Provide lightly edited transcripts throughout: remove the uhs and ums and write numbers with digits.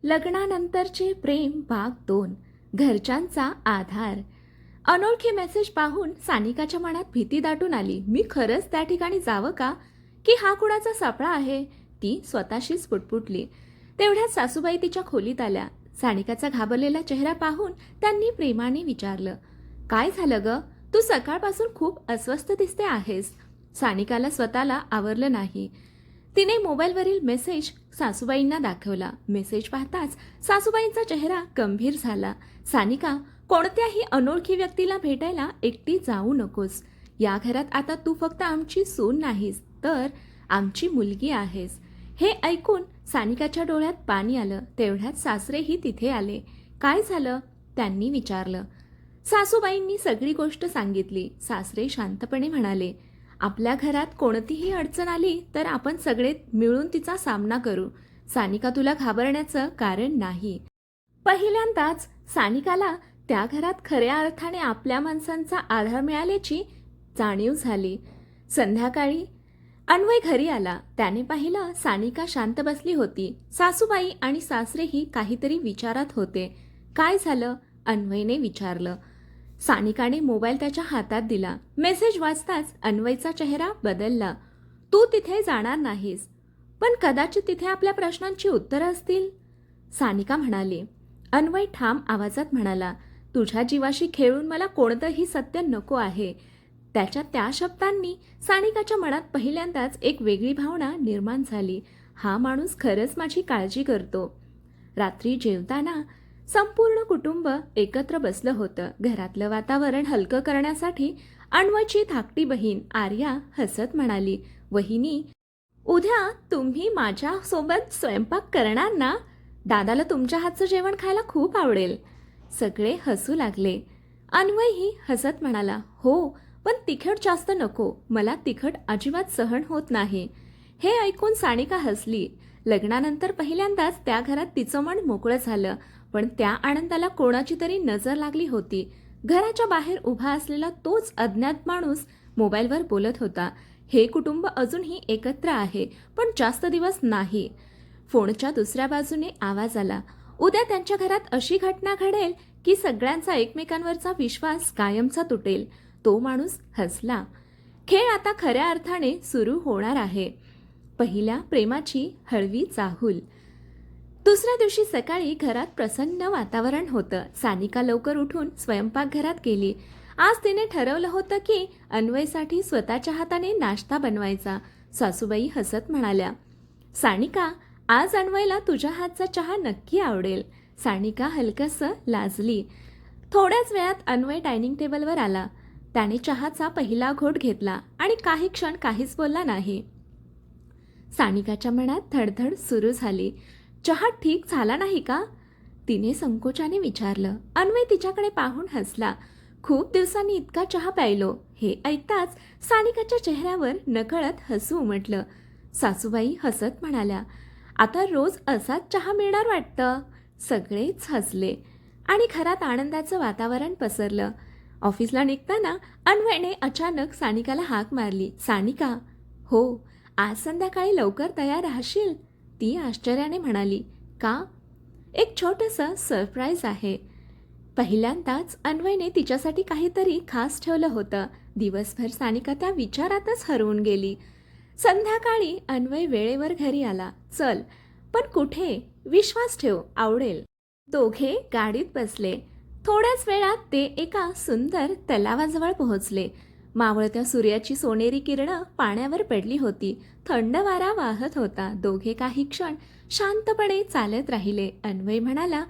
लग्नानंतरचे प्रेम भाग 2. घरच्यांचा आधार. अनोळखी मेसेज पाहून सानिकाच्या मनात भीती दाटून आली. मी खरंच त्या ठिकाणी जावं का, की हा कुणाचा सापळा आहे? ती स्वतःशीच पुटपुटली. तेवढ्यात सासूबाई तिच्या खोलीत आल्या. सानिकाचा घाबरलेला चेहरा पाहून त्यांनी प्रेमाने विचारलं, काय झालं ग? तू सकाळपासून खूप अस्वस्थ दिसते आहेस. सानिकाला स्वतःला आवरलं नाही. तिने मोबाईलवरील मेसेज सासूबाईंना दाखवला. मेसेज पाहताच सासूबाईंचा चेहरा गंभीर झाला. सानिका, कोणत्याही अनोळखी व्यक्तीला भेटायला एकटी जाऊ नकोस. या घरात आता तू फक्त आमची सून नाहीस, तर आमची मुलगी आहेस. हे ऐकून सानिकाच्या डोळ्यात पाणी आलं. तेवढ्यात सासरेही तिथे आले. काय झालं? त्यांनी विचारलं. सासूबाईंनी सगळी गोष्ट सांगितली. सासरे शांतपणे म्हणाले, आपल्या घरात कोणतीही अडचण आली तर आपण सगळे मिळून तिचा सामना करू. सानिका, तुला घाबरण्याचं कारण नाही. पहिल्यांदाच सानिकाला त्या घरात खऱ्या अर्थाने आपल्या माणसांचा आधार मिळाल्याची जाणीव झाली. संध्याकाळी अन्वय घरी आला. त्याने पाहिलं सानिका शांत बसली होती. सासूबाई आणि सासरेही काहीतरी विचारात होते. काय झालं? अन्वयने विचारलं. सानिकाने मोबाईल त्याच्या हातात दिला. मेसेज वाचताच अन्वयचा चेहरा बदलला. तू तिथे जाणार नाहीस, पण कदाचित तिथे आपल्या प्रश्नांची उत्तरं असतील, सानिका म्हणाली. अन्वय ठाम आवाजात म्हणाला, तुझ्या जीवाशी खेळून मला कोणतंही सत्य नको आहे. त्याच्या त्या शब्दांनी सानिकाच्या मनात पहिल्यांदाच एक वेगळी भावना निर्माण झाली. हा माणूस खरंच माझी काळजी करतो. रात्री जेवताना संपूर्ण कुटुंब एकत्र बसलं होतं. घरातलं वातावरण हलकं करण्यासाठी अन्वयची धाकटी बहीण आर्या हसत म्हणाली, वहिनी, उद्या तुम्ही माझ्यासोबत स्वयंपाक करणार ना? दादाला तुमच्या हातचं जेवण खायला खूप आवडेल. सगळे हसू लागले. अन्वयही हसत म्हणाला, हो, पण तिखट जास्त नको. मला तिखट अजिबात सहन होत नाही. हे ऐकून सानिका हसली. लग्नानंतर पहिल्यांदाच त्या घरात तिचं मन मोकळं झालं. पण त्या आनंदाला कोणाची तरी नजर लागली होती. घराच्या बाहेर उभा असलेला तोच अज्ञात माणूस मोबाईलवर बोलत होता. हे कुटुंब अजूनही एकत्र आहे, पण जास्त दिवस नाही. फोनच्या दुसऱ्या बाजूने आवाज आला. उद्या त्यांच्या घरात अशी घटना घडेल की सगळ्यांचा एकमेकांवरचा विश्वास कायमचा तुटेल. तो माणूस हसला. खेळ आता खऱ्या अर्थाने सुरू होणार आहे. पहिल्या प्रेमाची हळवी चाहूल. दुसऱ्या दिवशी सकाळी घरात प्रसन्न वातावरण होतं. सानिका लवकर उठून स्वयंपाकघरात गेली. आज तिने ठरवलं होतं की अन्वयसाठी स्वतःच्या हाताने नाश्ता बनवायचा. सासूबाई हसत म्हणाल्या, सानिका, आज अन्वयला तुझ्या हातचा चहा नक्की आवडेल. सानिका हलकसं लाजली. थोड्याच वेळात अन्वय डायनिंग टेबलवर आला. त्याने चहाचा पहिला घोट घेतला आणि काही क्षण काहीच बोलला नाही. सानिकाच्या मनात धडधड सुरू झाली. चहा ठीक झाला नाही का? तिने संकोचाने विचारलं. अन्वय तिच्याकडे पाहून हसला. खूप दिवसांनी इतका चहा प्यायलो. हे ऐकताच सानिकाच्या चेहऱ्यावर नकळत हसू उमटलं. सासूबाई हसत म्हणाल्या, आता रोज असाच चहा मिळणार वाटतं. सगळेच हसले आणि घरात आनंदाचं वातावरण पसरलं. ऑफिसला निघताना अन्वयने अचानक सानिकाला हाक मारली. सानिका, हो, आज संध्याकाळी लवकर तयार राहशील? ती आश्चर्याने म्हणाली, का? एक छोटंसं सरप्राईज आहे. पहिल्यांदाच अन्वयने तिच्यासाठी काहीतरी खास ठेवलं होतं. दिवसभर सानिका त्या विचारातच हरवून गेली. संध्याकाळी अन्वय वेळेवर घरी आला. चल, पण कुठे? विश्वास ठेव, आवडेल. दोघे गाडीत बसले. थोड्याच वेळात ते एका सुंदर तलावाजवळ पोहोचले. मावळत्या सूर्याची सोनेरी किरणं पाण्यावर पडली होती. थंड वारा वाहत होता. दोघे काही क्षण शांतपणे चालत राहिले. अन्वय म्हणाला,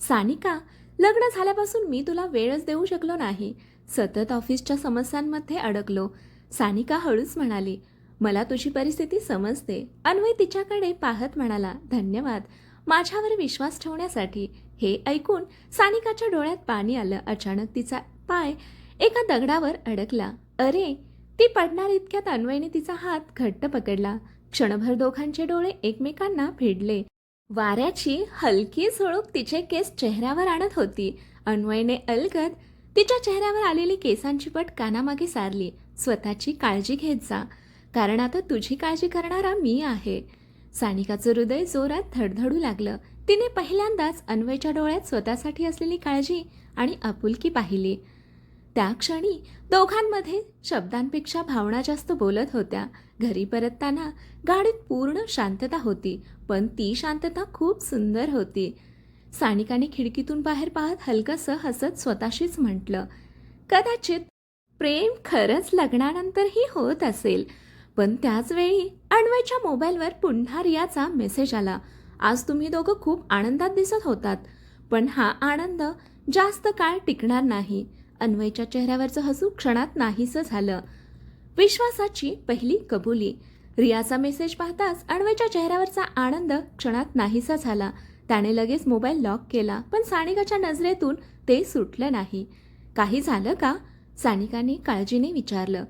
सानिका, लग्न झाल्यापासून मी तुला वेळच देऊ शकलो नाही. सतत ऑफिसच्या समस्यांमध्ये अडकलो. सानिका हळूच म्हणाली, मला तुझी परिस्थिती समजते. अन्वय तिच्याकडे पाहत म्हणाला, धन्यवाद माझ्यावर विश्वास ठेवण्यासाठी. हे ऐकून सानिकाच्या डोळ्यात पाणी आलं. अचानक तिचा पाय एका दगडावर अडकला. अरे, ती पडणार इतक्यात अन्वयने तिचा हात घट्ट पकडला. क्षणभर दोघांचे डोळे एकमेकांना भिडले. वाऱ्याची हलकी झुळूक तिचे केस चेहऱ्यावर आणत होती. अन्वयने अलगद तिच्या चेहऱ्यावर आलेली केसांची पट कानामागे सारली. स्वतःची काळजी घेत जा, कारण आता तुझी काळजी करणारा मी आहे. सानिकाचं हृदय जोरात धडधडू लागलं. तिने पहिल्यांदाच अन्वयच्या डोळ्यात स्वतःसाठी असलेली काळजी आणि आपुलकी पाहिली. त्या क्षणी दोघांमध्ये शब्दांपेक्षा भावना जास्त बोलत होत्या. घरी परतताना गाडीत पूर्ण शांतता होती, पण ती शांतता खूप सुंदर होती. सानिकाने खिडकीतून बाहेर पाहत हलकसं हसत स्वतःशीच म्हटलं, कदाचित प्रेम खरंच लग्नानंतरही होत असेल. पण त्याच वेळी अन्वयच्या मोबाईलवर पुन्हा रियाचा मेसेज आला. आज तुम्ही दोघं खूप आनंदात दिसत होतात, पण हा आनंद जास्त काळ टिकणार नाही. अन्वयच्या चेहऱ्यावरचं हसू क्षणात नाहीसं झालं. विश्वासाची पहिली कबुली. रियाचा मेसेज पाहताच अन्वयच्या चेहऱ्यावरचा आनंद क्षणात नाहीसा झाला. त्याने लगेच मोबाईल लॉक केला, पण सानिकाच्या नजरेतून ते सुटलं नाही. काही झालं का? सानिकाने काळजीने विचारलं.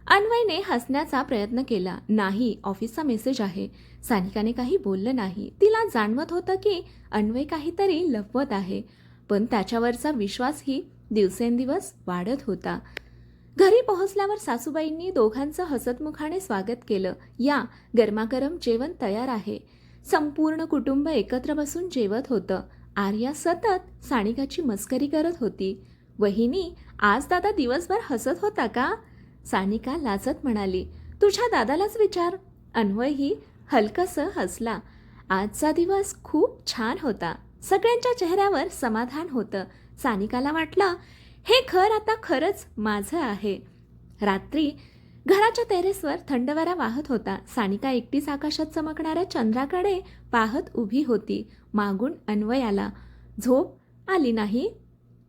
अन्वयने हसण्याचा प्रयत्न केला. नाही, ऑफिसचा मेसेज आहे. सानिकाने काही बोललं नाही. तिला जाणवत होतं की अन्वय काहीतरी लपवत आहे, पण त्याच्यावरचा विश्वासही दिवसेंदिवस वाढत होता. घरी पोहोचल्यावर सासूबाईंनी दोघांचं हसतमुखाने स्वागत केलं. या, गरमागरम जेवण तयार आहे. संपूर्ण कुटुंब एकत्र बसून जेवत होतं. आर्या सतत सानिकाची मस्करी करत होती. वहिनी, आज दादा दिवसभर हसत होता का? सानिका लाजत म्हणाली. तुझ्या दादालाच विचार. अन्वयही हलकसं हसला. आजचा दिवस खूप छान होता. सगळ्यांच्या चेहऱ्यावर समाधान होतं. सानिकाला वाटलं, हे घर आता खरंच माझं आहे. रात्री घराच्या टेरेसवर थंड वारा वाहत होता. सानिका एकटीच आकाशात चमकणाऱ्या चंद्राकडे पाहत उभी होती. मागून अन्वय आला. झोप आली नाही?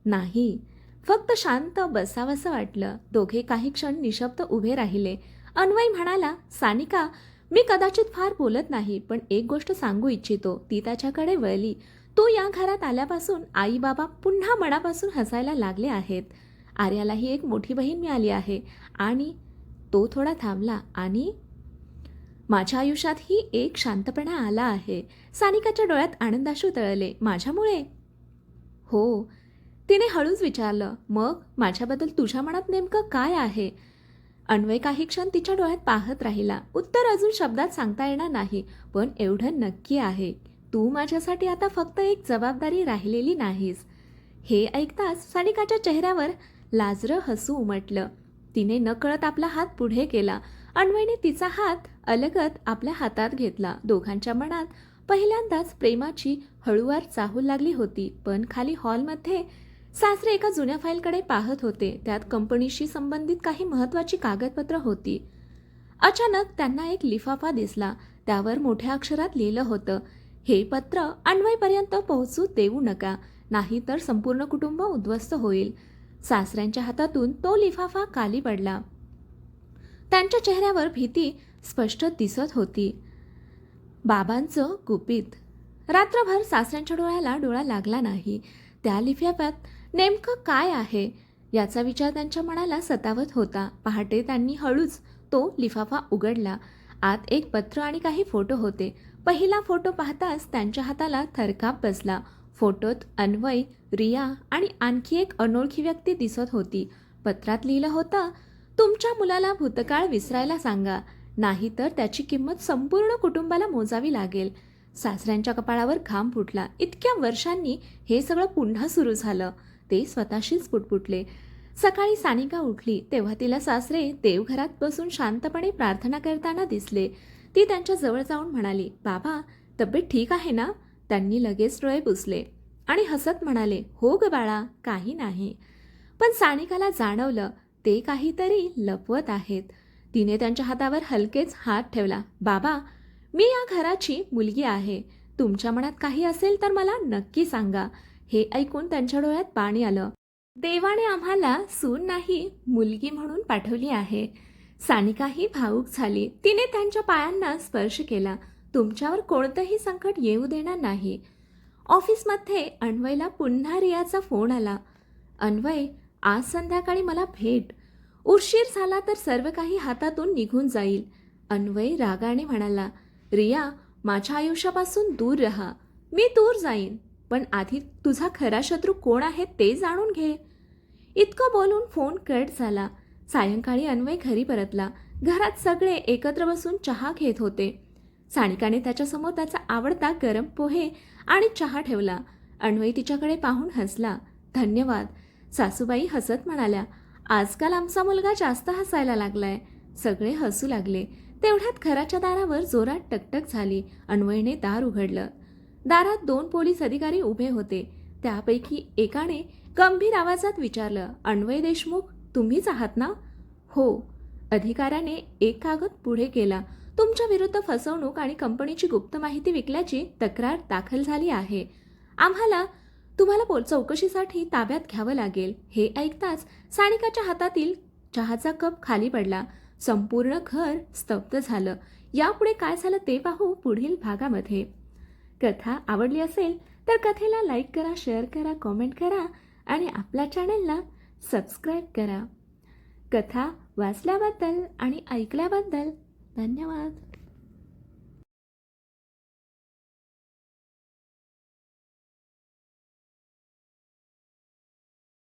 नाही, फक्त शांत बसावंसं वाटलं. दोघे काही क्षण निशब्द उभे राहिले. अन्वय म्हणाला, सानिका, मी कदाचित फार बोलत नाही, पण एक गोष्ट सांगू इच्छितो. ती त्याच्याकडे वळली. तू या घरात आल्यापासून आई बाबा पुन्हा मनापासून हसायला लागले आहेत. आर्यालाही एक मोठी बहीण मिळाली आहे. आणि तो थोडा थांबला. आणि माझ्या आयुष्यातही एक शांतपणा आला आहे. सानिकाच्या डोळ्यात आनंदाश्रू तळले. माझ्यामुळे? हो, तिने हळूच विचारलं. मग माझ्याबद्दल तुझ्या मनात नेमकं काय आहे? अन्वय काही क्षण तिच्या डोळ्यात पाहत राहिला. उत्तर अजून शब्दात सांगता येणार नाही, पण एवढं नक्की आहे, तू माझ्यासाठी आता फक्त एक जबाबदारी राहिलेली नाहीस. हे ऐकताच सानिकाच्या चेहऱ्यावर लाजरं हसू उमटलं. तिने नकळत आपला हात पुढे केला. अन्वयने तिचा हात अलगत आपल्या हातात घेतला. दोघांच्या मनात पहिल्यांदाच प्रेमाची हळूवार चाहूल लागली होती. पण खाली हॉलमध्ये सासरे एका जुन्या फाईलकडे पाहत होते. त्यात कंपनीशी संबंधित काही महत्त्वाची कागदपत्र होती. अचानक त्यांना एक लिफाफा दिसला. त्यावर मोठ्या अक्षरात लिहिलं होतं, हे पत्र अन्वयपर्यंत पोहोचू देऊ नका, नाहीतर संपूर्ण कुटुंब उद्ध्वस्त होईल. सासऱ्यांच्या हातातून तो लिफाफा खाली पडला. त्यांच्या चेहऱ्यावर भीती स्पष्ट दिसत होती. बाबांचं गुपित. रात्रभर सासऱ्यांच्या डोळ्याला डोळा लागला नाही. त्या लिफाफ्यात नेमकं काय आहे याचा विचार त्यांच्या मनाला सतावत होता. पहाटे त्यांनी हळूच तो लिफाफा उघडला. आत एक पत्र आणि काही फोटो होते. पहिला फोटो पाहताच त्यांच्या हाताला थरकाप बसला. फोटोत अन्वय, रिया आणि आणखी एक अनोळखी व्यक्ती दिसत होती. पत्रात लिहिलं होतं, तुमच्या मुलाला भूतकाळ विसरायला सांगा, नाहीतर त्याची किंमत संपूर्ण कुटुंबाला मोजावी लागेल. सासऱ्यांच्या कपाळावर घाम फुटला. इतक्या वर्षांनी हे सगळं पुन्हा सुरू झालं. ते स्वतःशीच पुटपुटले. सकाळी सानिका उठली तेव्हा तिला सासरे देवघरात बसून शांतपणे प्रार्थना करताना दिसले. ती त्यांच्या जवळ जाऊन म्हणाली, बाबा, तब्येत ठीक आहे ना? त्यांनी लगेच डोळे पुसले आणि हसत म्हणाले, हो ग बाळा, काही नाही. पण सानिकाला जाणवलं, ते काहीतरी लपवत आहेत. तिने त्यांच्या हातावर हलकेच हात ठेवला. बाबा, मी या घराची मुलगी आहे. तुमच्या मनात काही असेल तर मला नक्की सांगा. हे ऐकून त्यांच्या डोळ्यात पाणी आलं. देवाने आम्हाला सून नाही, मुलगी म्हणून पाठवली आहे. सानिकाही भावूक झाली. तिने त्यांच्या पायांना स्पर्श केला. तुमच्यावर कोणतंही संकट येऊ देणार नाही. ऑफिसमध्ये अन्वयला पुन्हा रियाचा फोन आला. अन्वय, आज संध्याकाळी मला भेट. उशीर झाला तर सर्व काही हातातून निघून जाईल. अन्वय रागाने म्हणाला, रिया, माझ्या आयुष्यापासून दूर राहा. मी दूर जाईन, पण आधी तुझा खरा शत्रू कोण आहे ते जाणून घे. इतकं बोलून फोन कट झाला. सायंकाळी अन्वय घरी परतला. घरात सगळे एकत्र बसून चहा घेत होते. सानिकाने त्याच्यासमोर त्याचा आवडता गरम पोहे आणि चहा ठेवला. अन्वय तिच्याकडे पाहून हसला. धन्यवाद. सासूबाई हसत म्हणाल्या, आजकाल आमचा मुलगा जास्त हसायला लागलाय. सगळे हसू लागले. तेवढ्यात घराच्या दारावर जोरात टकटक झाली. अन्वयने दार उघडलं. दारात 2 पोलीस अधिकारी उभे होते. त्यापैकी एकाने गंभीर आवाजात विचारलं, अन्वय देशमुख तुम्हीच आहात ना? हो. अधिकाऱ्याने एक कागद पुढे केला. तुमच्या विरुद्ध फसवणूक आणि कंपनीची गुप्त माहिती विकल्याची तक्रार दाखल झाली आहे. आम्हाला तुम्हाला चौकशीसाठी ताब्यात घ्यावं लागेल. हे ऐकताच सानिकाच्या हातातील चहाचा कप खाली पडला. संपूर्ण घर स्तब्ध झालं. यापुढे काय झालं ते पाहू पुढील भागामध्ये. कथा आवडली असेल तर कथेला लाईक करा, शेअर करा, कॉमेंट करा आणि आपल्या चॅनलला सबस्क्राईब करा. कथा वाचल्याबद्दल आणि ऐकल्याबद्दल धन्यवाद.